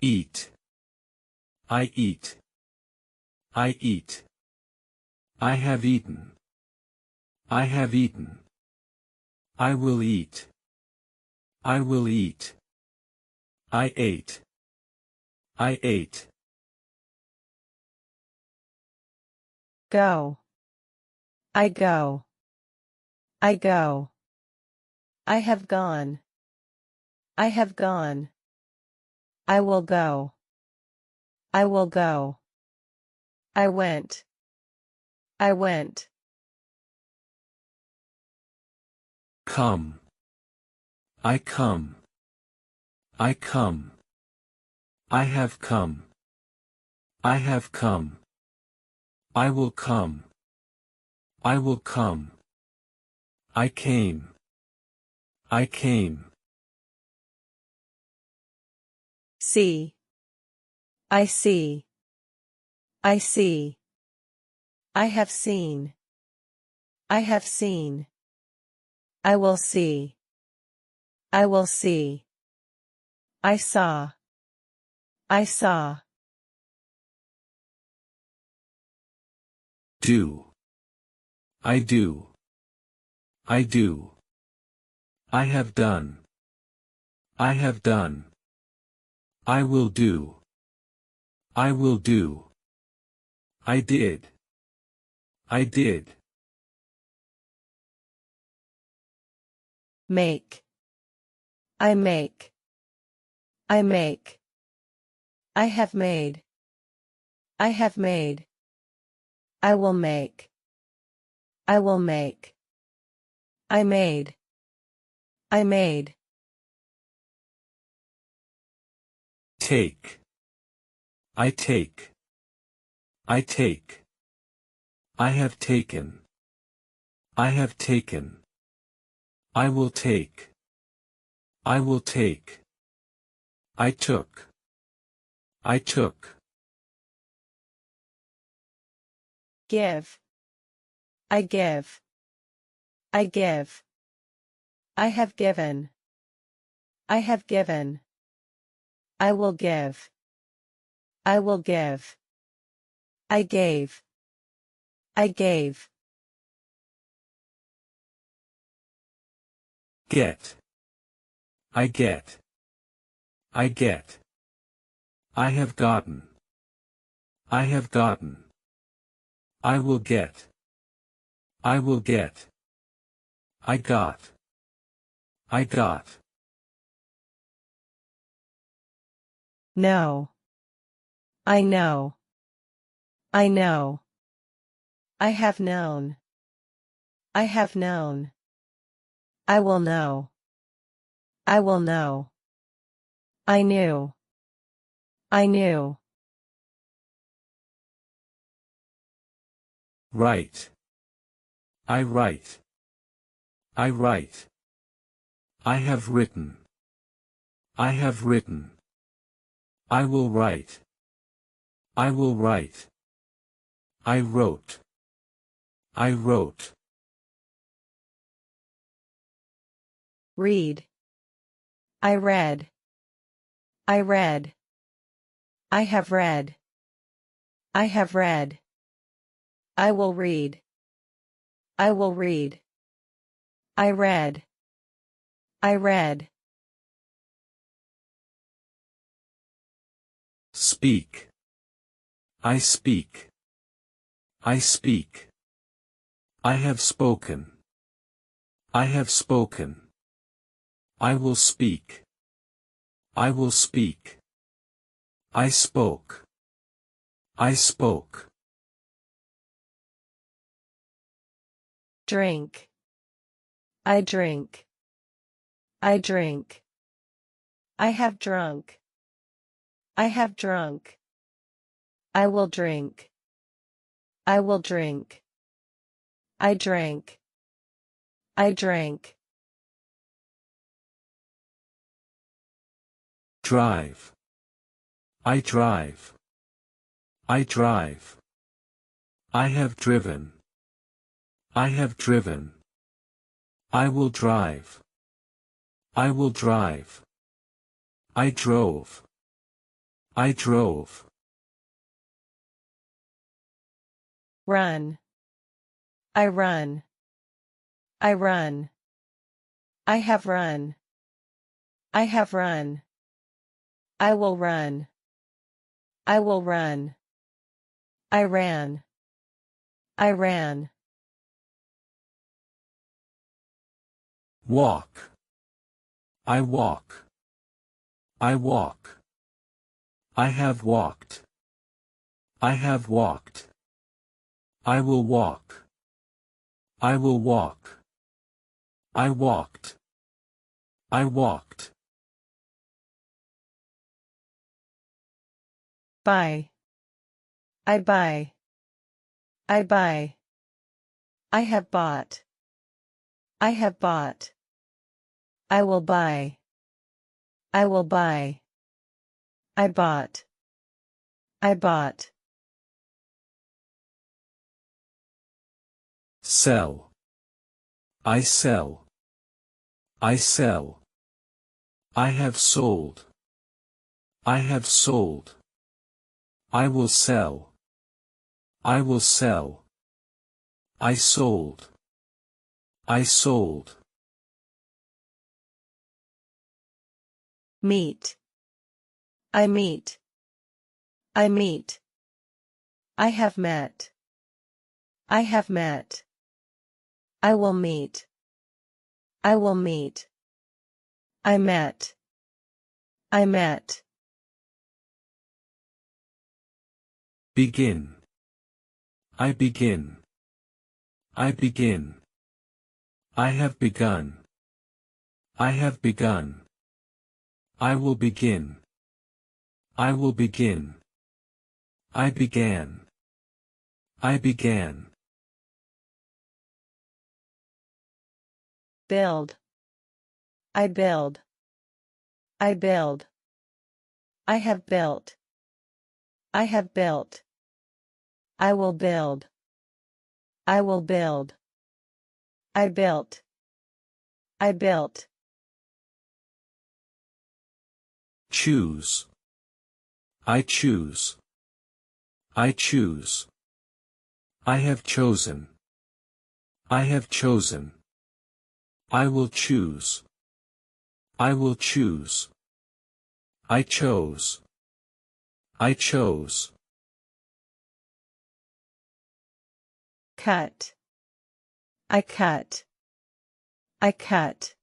Eat. I eat. I eat. I have eaten. I have eaten. I will eat. I will eat. I ate. I ate. Go. I go. I go. I have gone. I have gone. I will go. I will go. I went. I went. Come. I come. I come. I have come. I have come. I will come. I will come. I came. I came. See. I see. I see. I have seen. I have seen. I will see. I will see. I saw. I saw. Do. I do. I do. I have done. I have done. I will do. I will do. I did. I did. Make. I make. I make. I have made. I have made. I will make. I will make. I made. I made. Take. I take. I take. I have taken. I have taken. I will take. I will take. I took. I took. Give. I give. I give. I have given. I have given. I will give. I will give. I gave. I gave. Get. I get. I get. I have gotten. I have gotten. I will get. I will get. I got. I got. No. I know. I know. I have known. I have known. I will know. I will know. I knew. I knew. Write. I write. I write. I have written. I have written. I will write. I will write. I wrote. I wrote. Read. I read. I read. I have read. I have read. I will read. I will read. I read. I read. Speak. I speak. I speak. I have spoken. I have spoken. I will speak. I will speak. I spoke. I spoke. Drink. I drink. I drink. I have drunk. I have drunk. I will drink. I will drink. I drank. I drank. Drive. I drive. I drive. I have driven. I have driven. I will drive. I will drive. I drove. I drove. Run. I run. I run. I have run. I have run. I will run. I will run. I ran. I ran. Walk. I walk. I walk. I have walked. I have walked. I will walk. I will walk. I walked. I walked. Buy. I buy. I buy. I have bought. I have bought. I will buy. I will buy. I bought. I bought. Sell. I sell. I sell. I have sold. I have sold. I will sell. I will sell. I sold. I sold. Meet. I meet. I meet. I have met. I have met. I will meet. I will meet. I met. I met. Begin. I begin. I begin. I have begun. I have begun. I will begin. I will begin. I began. I began. Build. I build. I build. I have built. I have built. I will build. I will build. I built. I built. Choose. I choose. I choose. I have chosen. I have chosen. I will choose. I will choose. I chose. I chose. Cut. I cut. I cut.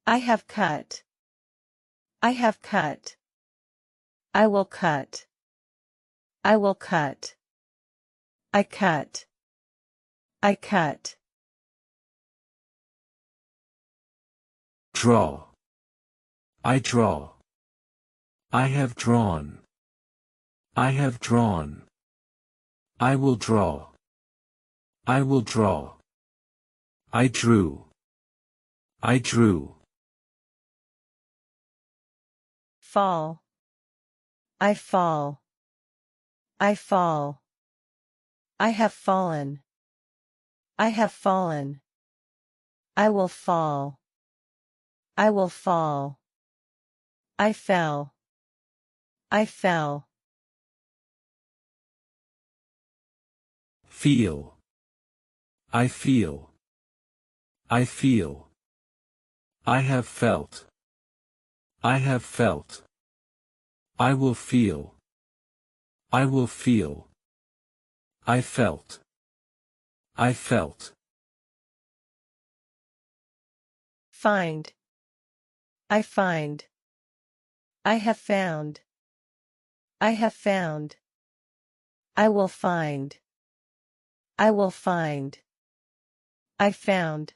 I have cut. I have cut. I will cut. I will cut. I cut. I cut. Draw. I draw. I have drawn. I have drawn. I will draw. I will draw. I drew. I drew. Fall. I fall. I fall. I have fallen. I have fallen. I will fall. I will fall. I fell. I fell. Feel. I feel. I feel. I have felt. I have felt. I will feel. I will feel. I felt. I felt. Find. I find. I have found. I have found. I will find. I will find. I found.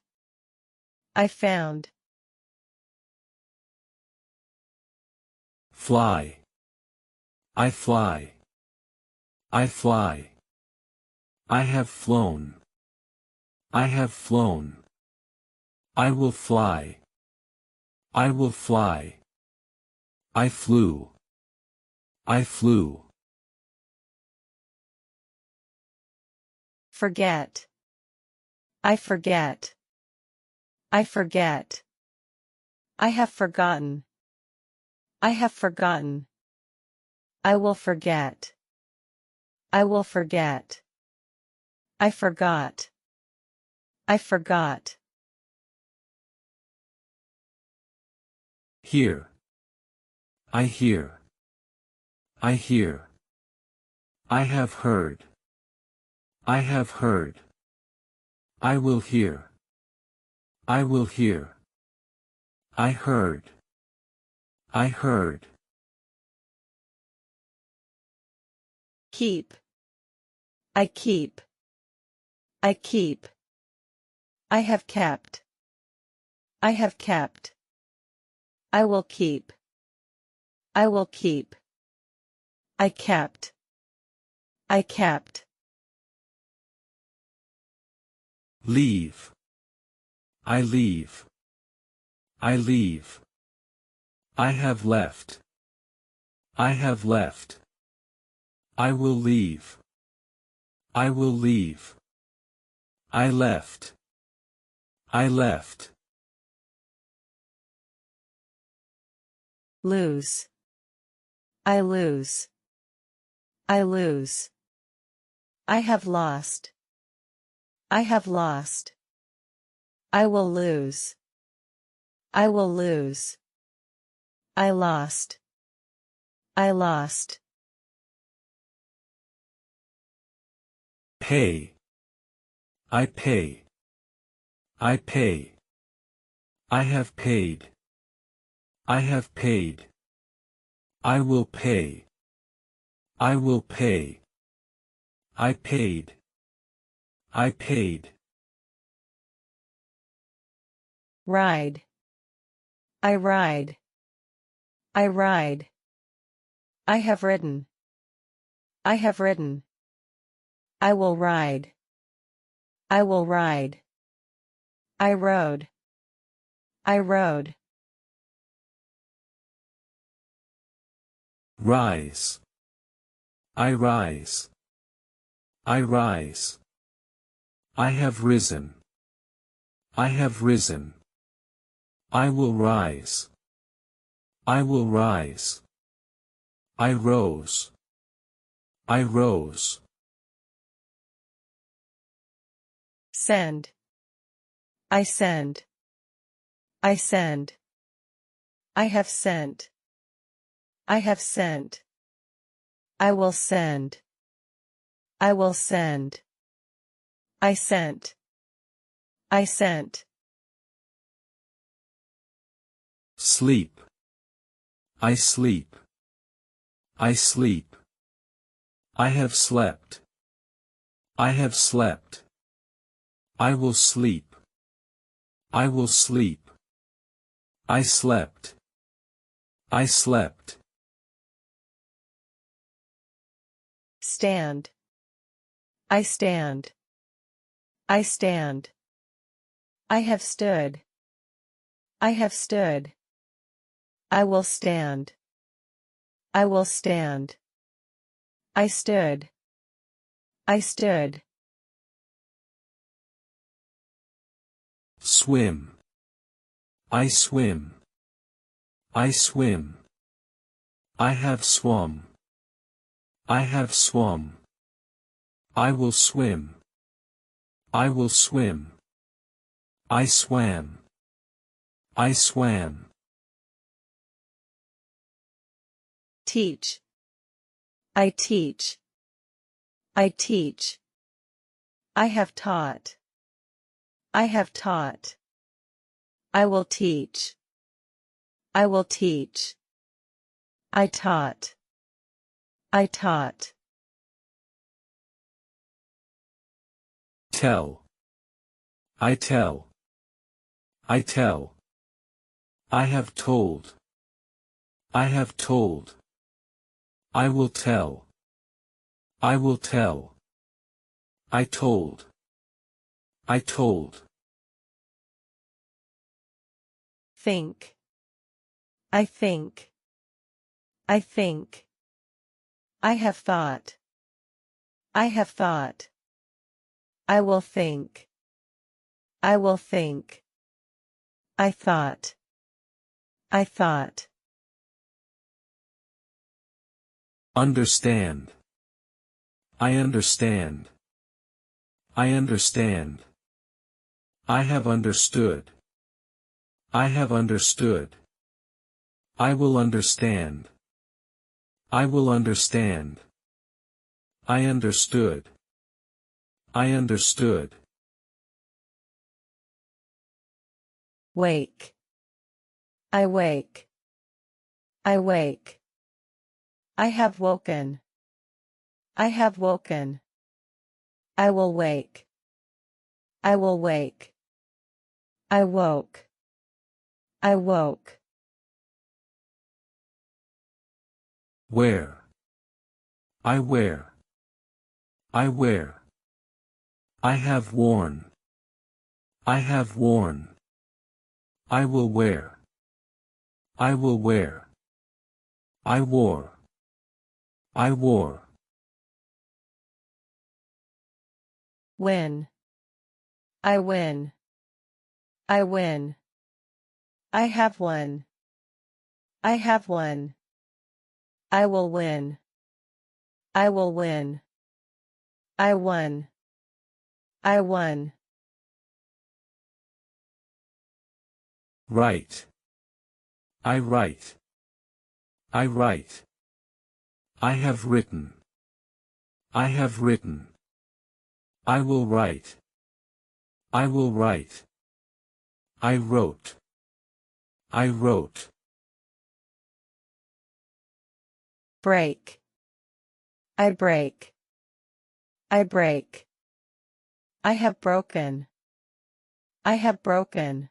I found. Fly. I fly. I fly. I have flown. I have flown. I will fly. I will fly. I flew. I flew. Forget. I forget. I forget. I have forgotten. I have forgotten. I will forget. I will forget. I forgot. I forgot. Hear. I hear. I hear. I have heard. I have heard. I will hear. I will hear. I heard. I heard. Keep. I keep. I keep. I have kept. I have kept. I will keep. I will keep. I kept. I kept. Leave. I leave. I leave. I have left. I have left. I will leave. I will leave. I left. I left. Lose. I lose. I lose. I have lost. I have lost. I will lose. I will lose. I lost. I lost. Pay. I pay. I pay. I have paid. I have paid. I will pay. I will pay. I paid. I paid. Ride. I ride. I ride. I have ridden. I have ridden. I will ride. I will ride. I rode. I rode. Rise. I rise. I rise. I have risen. I have risen. I will rise. I will rise. I rose. I rose. Send. I send. I send. I have sent. I have sent. I will send. I will send. I sent. I sent. Sleep. I sleep. I sleep. I have slept. I have slept. I will sleep. I will sleep. I slept. I slept. Stand. I stand. I stand. I have stood. I have stood. I will stand. I will stand. I stood. I stood. Swim. I swim. I swim. I have swum. I have swum. I will swim. I will swim. I swam. I swam. Teach. I teach. I teach. I have taught. I have taught. I will teach. I will teach. I taught. I taught. Tell. I tell. I tell. I have told. I have told. I will tell. I will tell. I told. I told. Think. I think. I think. I have thought. I have thought. I will think. I will think. I thought. I thought. Understand. I understand. I understand. I have understood. I have understood. I will understand. I will understand. I understood. I understood. Wake. I wake. I wake. I have woken. I have woken. I will wake. I will wake. I woke. I woke. Wear. I wear. I wear. I have worn. I have worn. I will wear. I will wear. I wore. I wore. Win. I win. I win. I have won. I have won. I will win. I will win. I won. I won. Write. I write. I write. I have written. I have written. I will write. I will write. I wrote. I wrote. Break. I break. I break. I have broken. I have broken.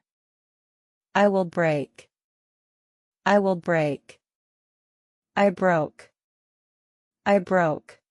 I will break. I will break. I broke. I broke.